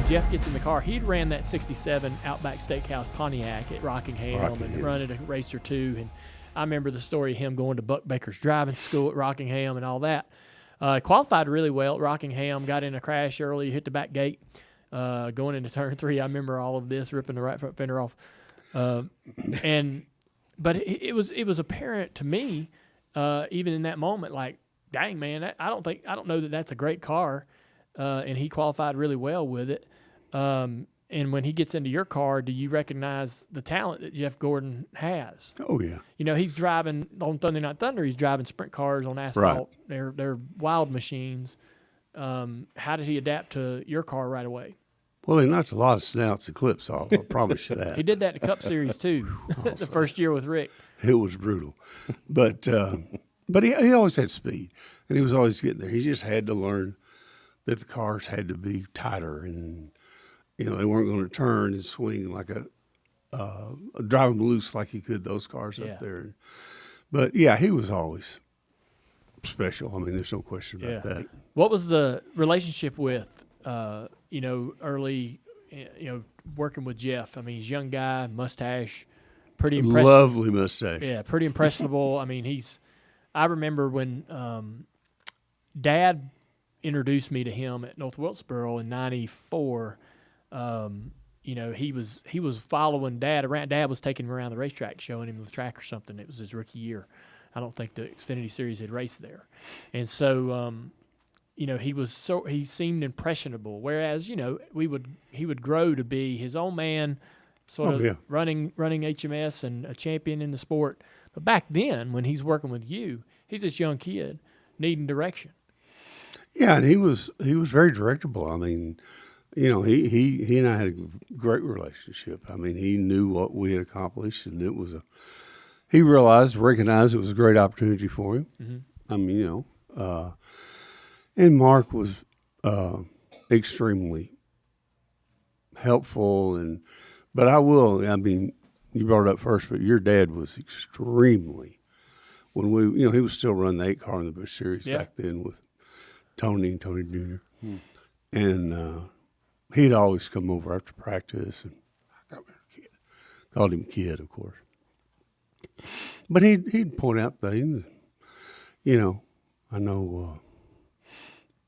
Jeff gets in the car, he'd ran that 67 Outback Steakhouse Pontiac at Rockingham and run at a race or two. And I remember the story of him going to Buck Baker's driving school at Rockingham and all that. Qualified really well at Rockingham, got in a crash early, hit the back gate. Going into turn 3, I remember all of this, ripping the right front fender off. But it was apparent to me, even in that moment, like, dang, man, I don't know that that's a great car. And he qualified really well with it. And when he gets into your car, do you recognize the talent that Jeff Gordon has? Oh, yeah. You know, he's driving on Thunder Night Thunder. He's driving sprint cars on asphalt. Right. They're wild machines. How did he adapt to your car right away? Well, he knocked a lot of snouts and clips off. I promise you that. He did that in the Cup Series too, the first year with Rick. It was brutal, but he always had speed, and he was always getting there. He just had to learn that the cars had to be tighter, and they weren't going to turn and swing like a drive them loose like he could those cars up there. But yeah, he was always special. I mean, there's no question about that. What was the relationship with early, working with Jeff? I mean, he's a young guy, mustache, pretty impressive. Lovely mustache. Yeah, pretty impressionable. I mean, I remember when Dad introduced me to him at North Wilkesboro in '94. He was following Dad around. Dad was taking him around the racetrack, showing him the track or something. It was his rookie year. I don't think the Xfinity Series had raced there, and so he seemed impressionable. Whereas he would grow to be his own man, running HMS and a champion in the sport. But back then, when he's working with you, he's this young kid needing direction. Yeah, and he was very directable. I mean, he and I had a great relationship. I mean, he knew what we had accomplished, and he recognized it was a great opportunity for him. Mm-hmm. I mean, and Mark was extremely helpful, but you brought it up first, but your dad was extremely, when he was still running the 8-car in the Busch Series back then with Tony Jr. And he'd always come over after practice, and I called him Kid, of course. But he'd point out things. I know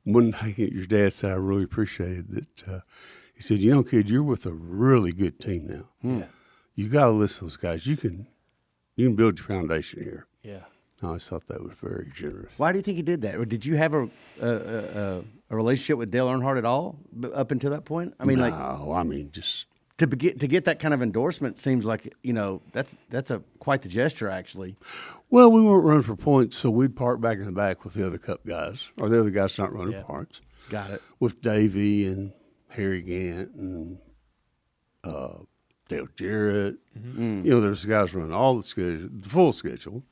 one thing that your dad said I really appreciated, that he said, Kid, you're with a really good team now. Yeah. You got to listen to those guys. You can build your foundation here. Yeah. I always thought that was very generous. Why do you think he did that? Or did you have a relationship with Dale Earnhardt at all up until that point? I mean, just to get that kind of endorsement seems like that's quite the gesture, actually. Well, we weren't running for points, so we'd park back in the back with the other Cup guys, or the other guys not running points. Got it. With Davey and Harry Gant and Dale Jarrett. Mm-hmm. There's guys running all the full schedule,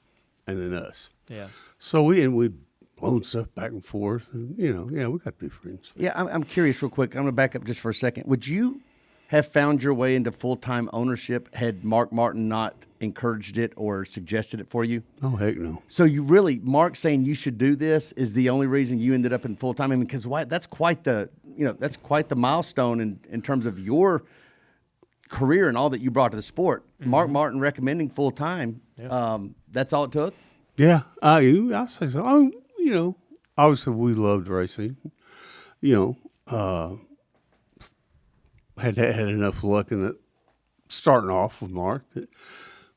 and then us. Yeah. So we'd loan stuff back and forth, and we got to be friends. Yeah, I'm curious, real quick. I'm going to back up just for a second. Would you have found your way into full-time ownership had Mark Martin not encouraged it or suggested it for you? Oh, heck no. So Mark saying you should do this is the only reason you ended up in full-time? I mean, because that's quite the milestone in terms of your career and all that you brought to the sport. Mm-hmm. Mark Martin recommending full-time, that's all it took? Yeah, I'll say so. Obviously we loved racing. Had enough luck in that starting off with Mark that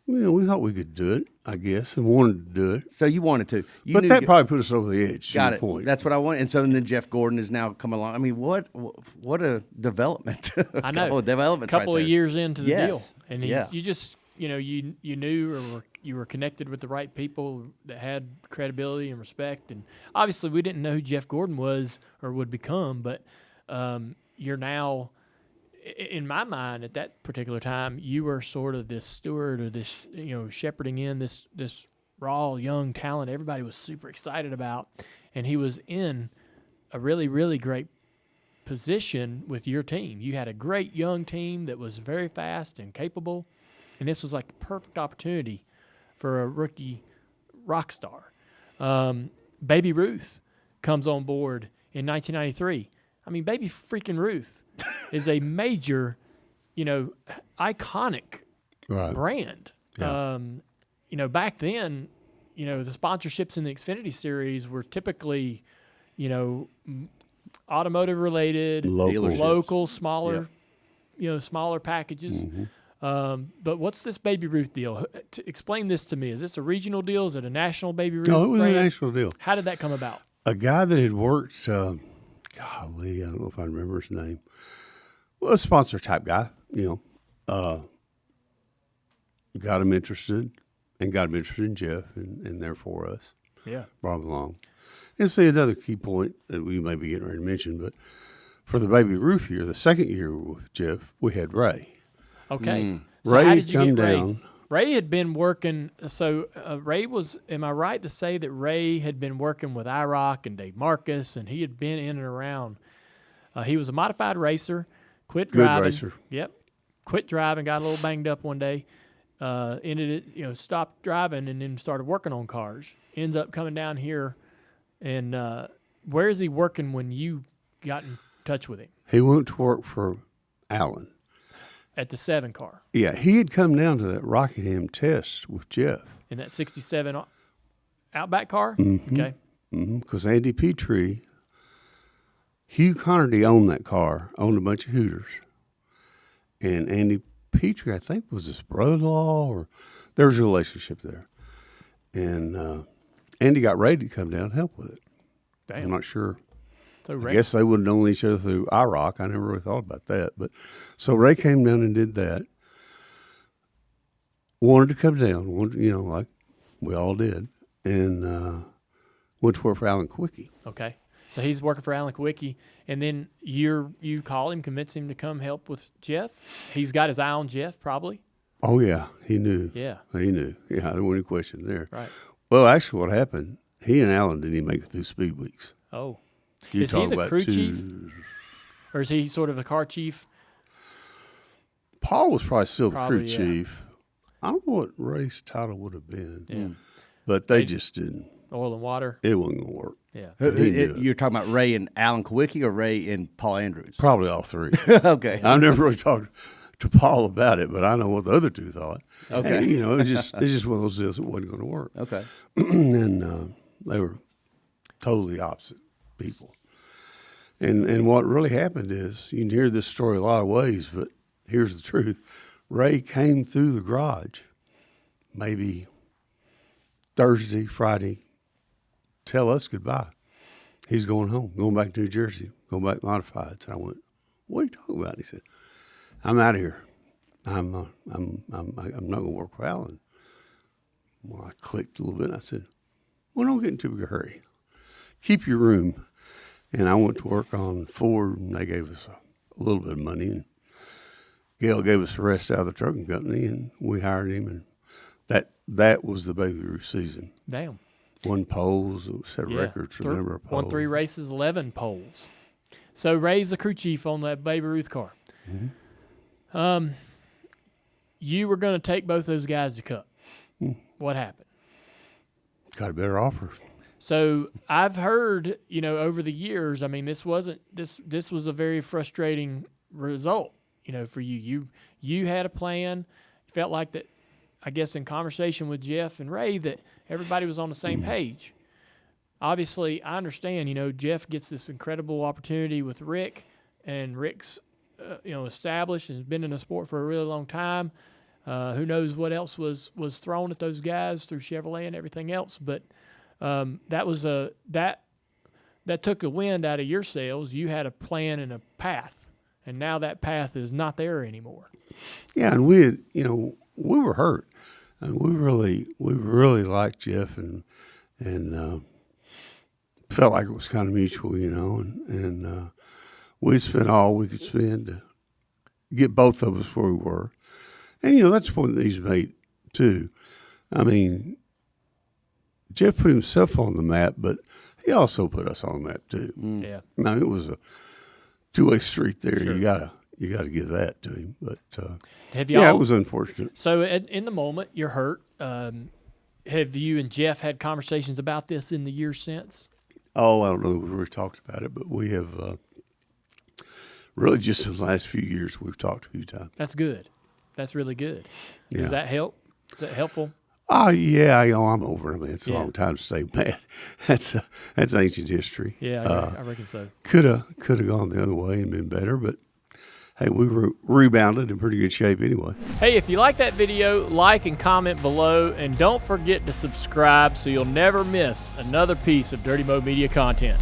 we thought we could do it, I guess, and wanted to do it. So you wanted to. But that probably put us over the edge. Got it. Point. That's what I want. And so then Jeff Gordon has now come along. I mean, what a development. I know. A couple of years into the deal. And you just, you knew or you were connected with the right people that had credibility and respect. And obviously we didn't know who Jeff Gordon was or would become, but you're now, in my mind at that particular time, you were sort of this steward or this, shepherding in this raw young talent everybody was super excited about. And he was in a really, really great position with your team. You had a great young team that was very fast and capable. And this was like the perfect opportunity for a rookie rock star. Baby Ruth comes on board in 1993. I mean, Baby freaking Ruth is a major, iconic brand. Yeah. Back then, the sponsorships in the Xfinity Series were typically, automotive related, local, smaller, smaller packages. But what's this Baby Ruth deal? Explain this to me. Is this a regional deal? Is it a national Baby Ruth No, it was brand? a national deal. How did that come about? A guy that had worked, golly, I don't know if I remember his name. Well, a sponsor type guy, got him interested in Jeff and therefore us. Yeah. Brought him along. And see, another key point that we may be getting ready to mention, but for the Baby Ruth year, the second year with Jeff, we had Ray. Okay. So Ray how had did you come get Ray? down. Ray had been working. So Ray was. Am I right to say that Ray had been working with IROC and Dave Marcus, and he had been in and around? He was a modified racer. Quit driving. Good racer. Yep. Quit driving. Got a little banged up one day. Ended it. Stopped driving and then started working on cars. Ends up coming down here, and where is he working when you got in touch with him? He went to work for Allen. At the 7 car. Yeah, he had come down to that Rockingham test with Jeff. In that 67 Outback car? Mm-hmm. Okay. Because Andy Petrie, Hugh Connerty owned that car, owned a bunch of Hooters. And Andy Petrie, I think, was his brother-in-law, or there was a relationship there. And Andy got Ray to come down and help with it. Damn. I'm not sure. So Ray, I guess they would have known each other through IROC. I never really thought about that. But so Ray came down and did that. Wanted to come down, like we all did, and went to work for Alan Quickie. Okay. So he's working for Alan Kowicki, and then you call him, convince him to come help with Jeff? He's got his eye on Jeff, probably? Oh, yeah, he knew. Yeah. He knew. Yeah, I don't want any question there. Right. Well, actually what happened, he and Alan didn't even make it through Speed Weeks. Oh. You're Is he talking the about crew chief? Or is he sort of the car chief? Paul was probably still the Probably, crew yeah. chief. I don't know what Ray's title would have been. Yeah. But they just didn't. Oil and water? It wasn't going to work. Yeah. He knew it. You're talking about Ray and Alan Kowicki or Ray and Paul Andrews? Probably all three. Okay. I've never really talked to Paul about it, but I know what the other two thought. Okay. And, it's just one of those deals that wasn't going to work. Okay. And they were totally opposite people. And what really happened is, you can hear this story a lot of ways, but here's the truth. Ray came through the garage maybe Thursday, Friday, tell us goodbye. He's going home, going back to New Jersey, going back modifieds. And I went, what are you talking about? He said, I'm out of here. I'm not going to work for Alan. Well, I clicked a little bit, and I said, well, don't get in too big a hurry. Keep your room. And I went to work on Ford, and they gave us a little bit of money. And Gail gave us the rest out of the trucking company, and we hired him. And that was the Baby Ruth season. Damn. Won poles, set records for the number of poles. Won 3 races, 11 poles. So Ray's the crew chief on that Baby Ruth car. Mm-hmm. You were going to take both those guys to Cup. What happened? Got a better offer. So I've heard, over the years, I mean, this was a very frustrating result, for you. You had a plan. You felt like that, I guess, in conversation with Jeff and Ray, that everybody was on the same page. Obviously, I understand, Jeff gets this incredible opportunity with Rick, and Rick's, established and has been in the sport for a really long time. Who knows what else was thrown at those guys through Chevrolet and everything else, but that was that took the wind out of your sails. You had a plan and a path, and now that path is not there anymore. Yeah, and we had, we were hurt. And we really liked Jeff and felt like it was kind of mutual, and we spent all we could spend to get both of us where we were. And, that's the point that he's made, too. I mean, Jeff put himself on the map, but he also put us on the map, too. Yeah. Now, it was a two-way street there. Sure. You gotta give that to him. But, Have y'all, yeah, it was unfortunate. So in the moment, you're hurt. Have you and Jeff had conversations about this in the years since? Oh, I don't know if we really talked about it, but we have really just in the last few years we've talked a few times. That's good. That's really good. Yeah. Does that help? Is that helpful? Oh yeah, I'm over it. I mean, it's a Yeah. long time to say, man. That's ancient history. Yeah, I reckon so. Could have gone the other way and been better, but hey, we rebounded in pretty good shape anyway. Hey, if you like that video, like and comment below, and don't forget to subscribe so you'll never miss another piece of Dirty Mo Media content.